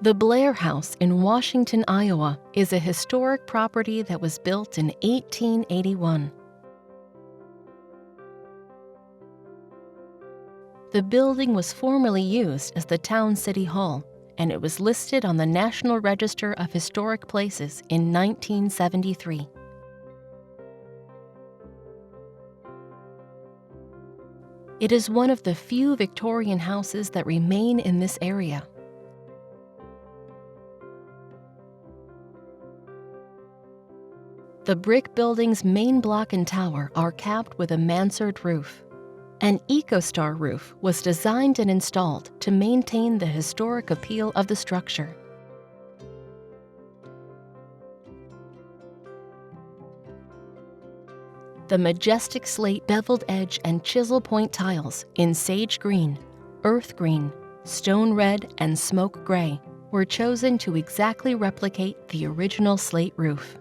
The Blair House in Washington, Iowa, is a historic property that was built in 1881. The building was formerly used as the town city hall, and it was listed on the National Register of Historic Places in 1973. It is one of the few Victorian houses that remain in this area. The brick building's main block and tower are capped with a mansard roof. An EcoStar roof was designed and installed to maintain the historic appeal of the structure. The Majestic Slate beveled edge and chisel point tiles in sage green, earth green, stone red, and smoke gray were chosen to exactly replicate the original slate roof.